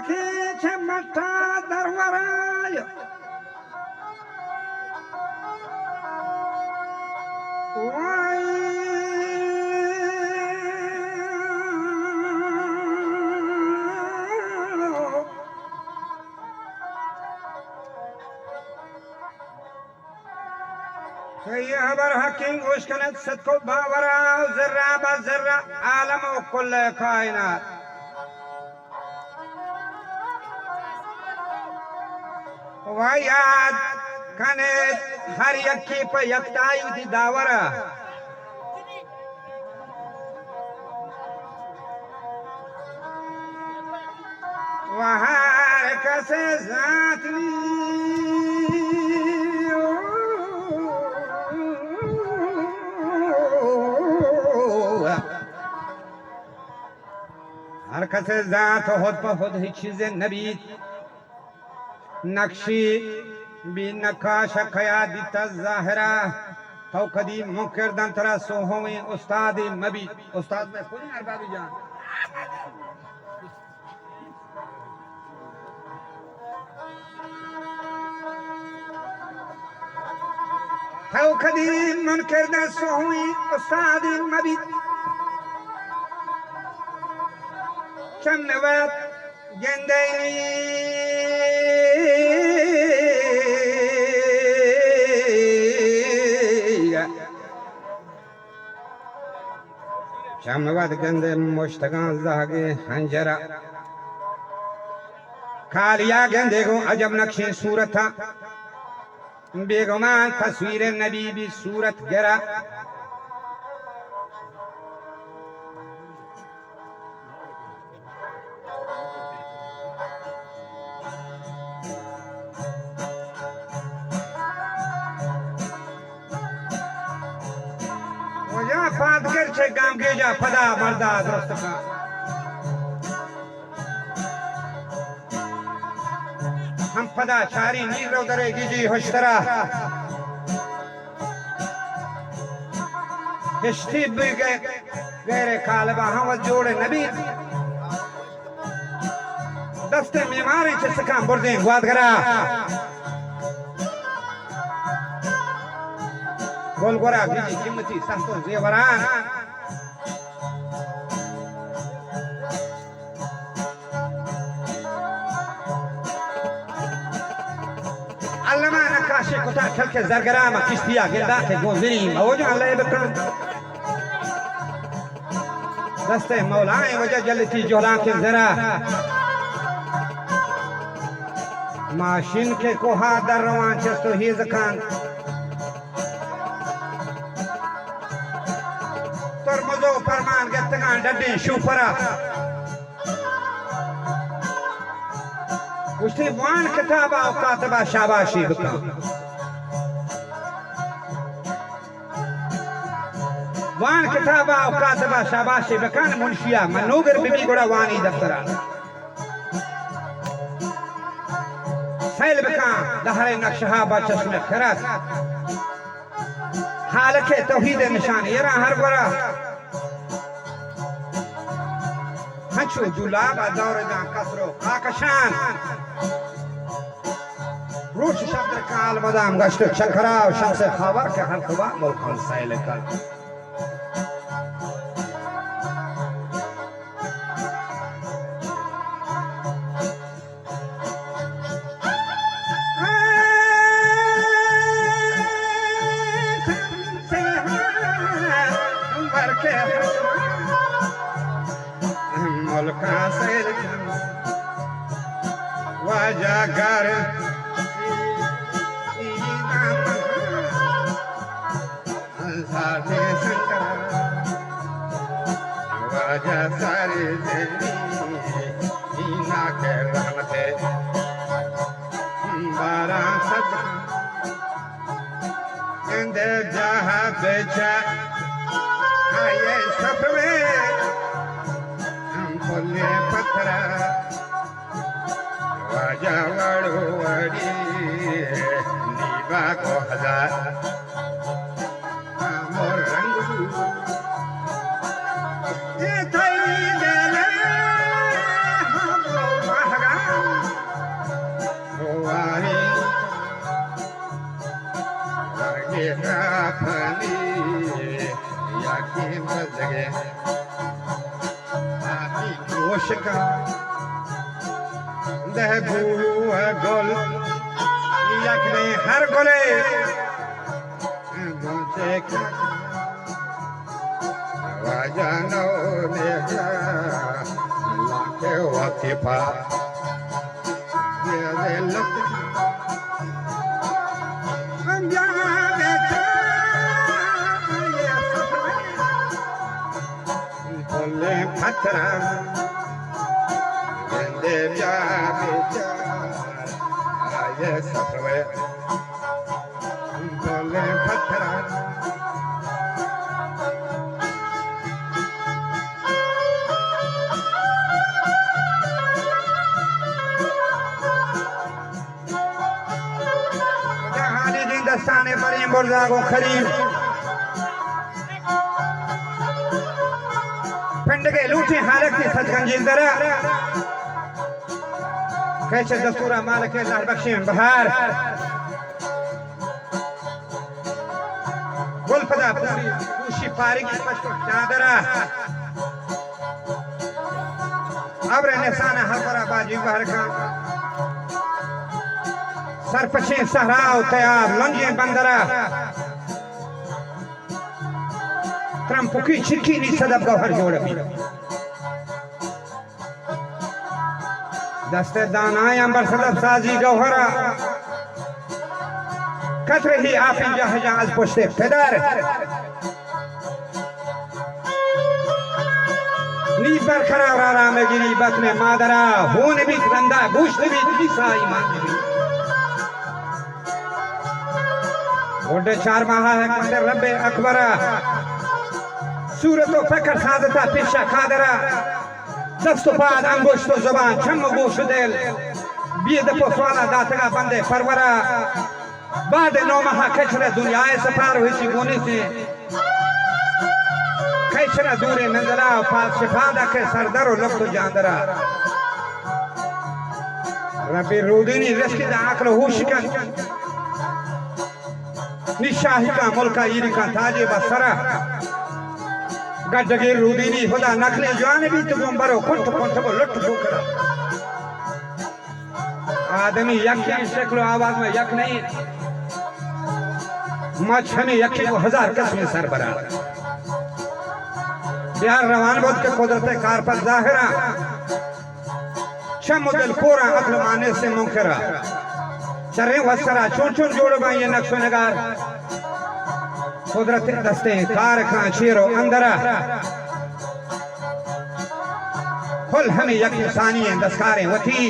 રાખી છે મઠા દરવરાય خبر حكيم وشكنت صدق باورا وزرع بزرع عالم وكل كائنات وياد كانت هر يكي پا يكتايو دي داورا وهار كسي ذات لي हर कसे जात होत बहुत ही चीजें नबी नक्शी भी नकाश खयादिता ज़ाहिरा तो कदी मुकर दंतरा सोहोवी उस्ताद नबी उस्ताद में कोई अरबाबी जान तो कदी मुकर दंतरा सोहोवी उस्ताद नबी شنوات جنديني شنوات جندي مشتغل زاغي حنجرة كاليا جندي کو عجب نقش صورت تھا بیگمان تصویر نبی بھی صورت گرا फादगर छे गांव के जा फदा मर्दा दोस्त का हम फदा शारी नीर उधरेगी जी होशतरा हिस्टी भी गैरे कालबा हम जोड़े नबी दस्ते बीमारी छे सकाम बुर्दे गुआद करा गोलगोरा बीजी कीमती सस्तो जेवरान अल्लामा नकाशे कुता खल के जरगरामा किश्तिया गिंदा के गोजरी मौज अल्लाह बकन दस्ते मौलाए वजह जलती जोला के जरा माशिन के कोहा दरवान चस्तो ही जकान तरमजो फरमान गत्तगान डड्डी शुपरा उसने वान किताबा और कातबा शाबाशी बका वान किताबा और कातबा शाबाशी बकान मुंशिया मनोगर बिबी गोड़ा वानी दफ्तरा सैल बकान दहरे नक्शहा बचस में खरत हालके तौहीद निशान यरा हर गोड़ा हंचो जुलाबा दौरे दा कसरो आकशान रूच शब्द काल मदाम गश्त शंकराव शमसे खबर के हर खुबा मुल्कन सैल कल मुल्का सैल वजागर सारे शंकर वजा सारे ईना के रहमते बारा सद इंदे जहां बेचा आये सफवे बोले पत्थरा वाजा वाड़ो वाड़ी नीबा को हजार मोर रंग ये थाई देले हम महगा दह भूलू है गोल यकने हर गोले मुझे वाजानो ने लाके वाकिफा ये लत अंजाने ये बोले पत्थर गंदे प्यारे ये सफवे बोले पत्थर जहानी दिन दस्ताने बड़ी मुर्दा को खरीद पिंड के लूटी हालत की सतगंजील दरा कैसे दस्तूरा मालिक अल्लाह बख्शी में बहार गुलफदा पूरी पूशी पारी की पश्तो चादरा अब्र निशाना हलकरा बाजी बहर का सरपछे सहराव तैयार लंजे बंदरा त्रंपुकी छिकी नी सदब गौहर जोड़ दस्ते दानाय अंबर सदब साजी गौहरा कतरे ही आपी जहाज पुष्टे फेदर नी बरखरा रारा में गिरी बत में मादरा होन भी गंदा बूझते भी दिसाई मांगी ओडे चार माह है कंदर रब्बे अकबरा सूरतो फकर सादता पेशा खादरा दस्तो बाद अंगुश तो जबान छम गोश दिल बीद पोसवाला दातगा बंदे परवरा बाद नौ माह खचरा दुनिया सफार हुई सी गोने से खचरा दूरे नजरा पास शिफादा के सरदरो लफ्तो जांदरा रब्बी रूदीनी रश्की दा अकल होश का निशाही का मुल्का ईरी का ताजे बसरा गड्ढगे रूदीनी खुदा नखले जाने भी तुम बरो कुंठ कुंठ को लुट ठोकरा आदमी यकी शक्ल आवाज में यक नहीं मछनी यकी को हजार किस्में सरबरा बिहार रवान बोध के कुदरत कार पर जाहिरा शमुदल कोरा अक्ल माने से मुंकरा चरे वसरा चुन चुन जोड़ ये नक्शो नगार कुदरत दस्ते कार खां शेरो अंदरा खुल हमें यकीसानी दस्कारे वथी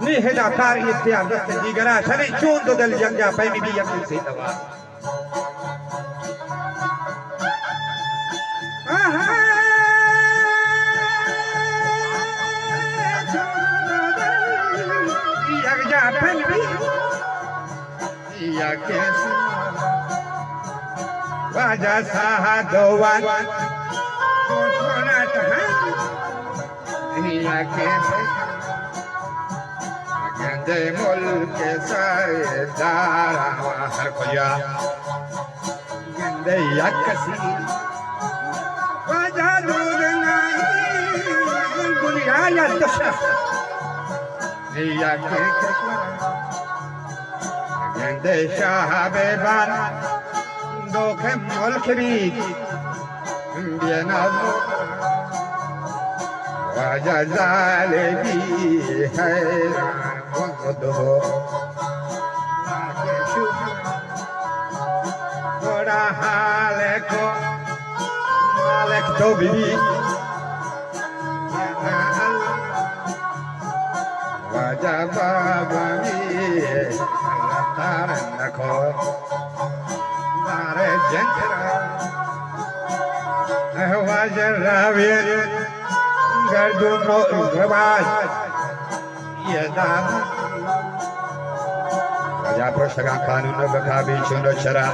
नी हेदा कार इत्यार दस्ते दीगरा शने चून दो दल जंगा पैमी भी यकी से दवा यगजा पैमी या कैसी वाजा साहा दोवान छोना तहां या कैसी गंदे मुल्क सारे दारा हर कोया गंदे या कसी वाजा दूरनाई दुनिया या दशा या कैसी गंदे शाहबेबान दो के मुल्क भी बेनाज़ो वाजा जाले भी हैरान दो बड़ा हाल को मालिक तो भी वाजा बाबा तारन रखो तारे जंजरा वाजर रावीर गर्दुनो गवाज ये दाम वाजा प्रश्न कानून बका भी चुनो चरा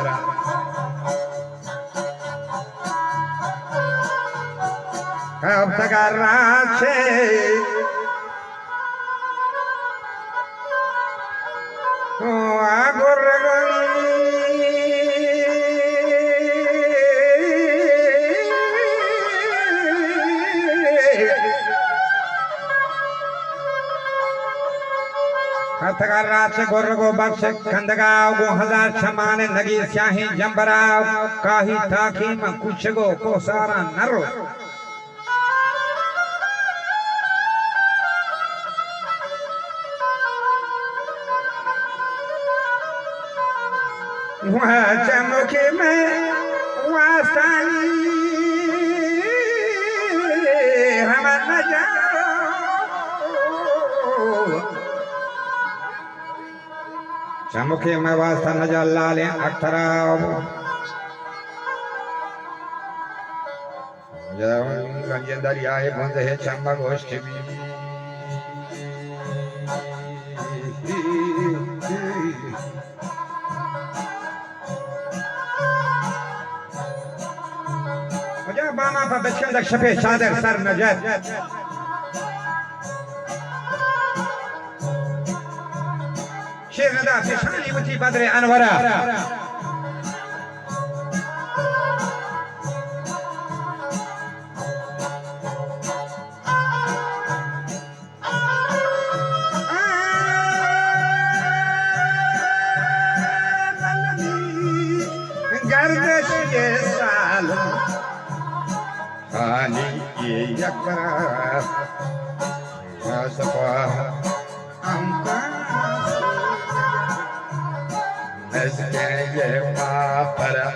अब तक रात से खतगार रात से गोरगो बख्श खंदगाव गो हजार छमाने नगी स्याही जंबराव काही ताकी में कुछ गो को सारा नरो वह चमके में वास्तानी हम न जाओ चमके में वास्ता न जा लाले अखराव गंजे दरियाए बंद है चमक गोष्ठ भी बामा पर बचकन तक छपे चादर सर नजर शेर नदा पेशानी उठी बदरे अनवरा गर्दश ये साल खाली ये यकरा सपा अंका नज़के ये मापरा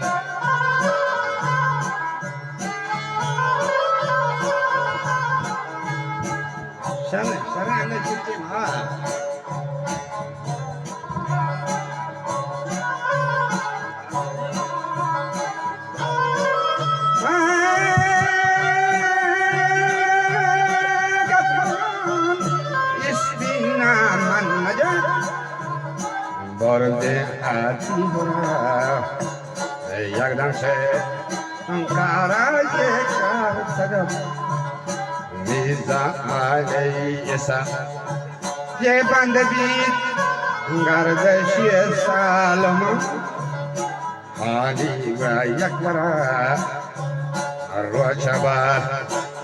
शरण ने चिट्ठी मार बोलते आती बुरा एकदम से अंकारा ये कार सगम वीजा आ गई ऐसा ये बंद भी गर्दश ये सालम हाली यकबरा रोचबा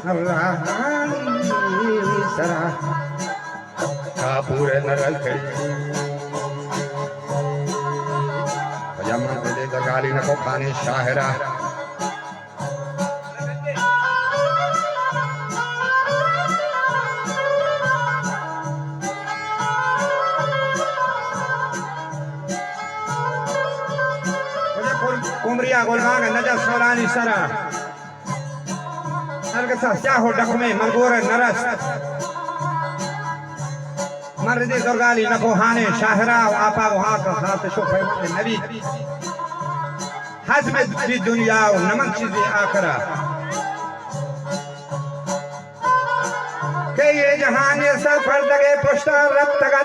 रानी सरा कापूर नरल खड़ी पजामा दे दगाली न को खाने शाहरा कुमरिया गोलमांग नजर सोरानी सरा नरगसा स्याहो डकमे मंगोर नरस मर्दे दुर्गाली नको हाने शाहरा आपा वहां का हाथ शोफे नबी हज में भी दुनिया नमन चीजें आखरा के ये जहान ये सब फर्द के पुष्टा रब तगा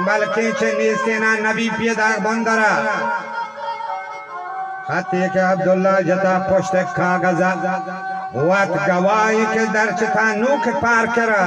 बल्कि चेना नबी पियदा बंदरा हाथी के अब्दुल्ला जता पुष्ट कागजा वात गवाई के दर्श था नूख पार करा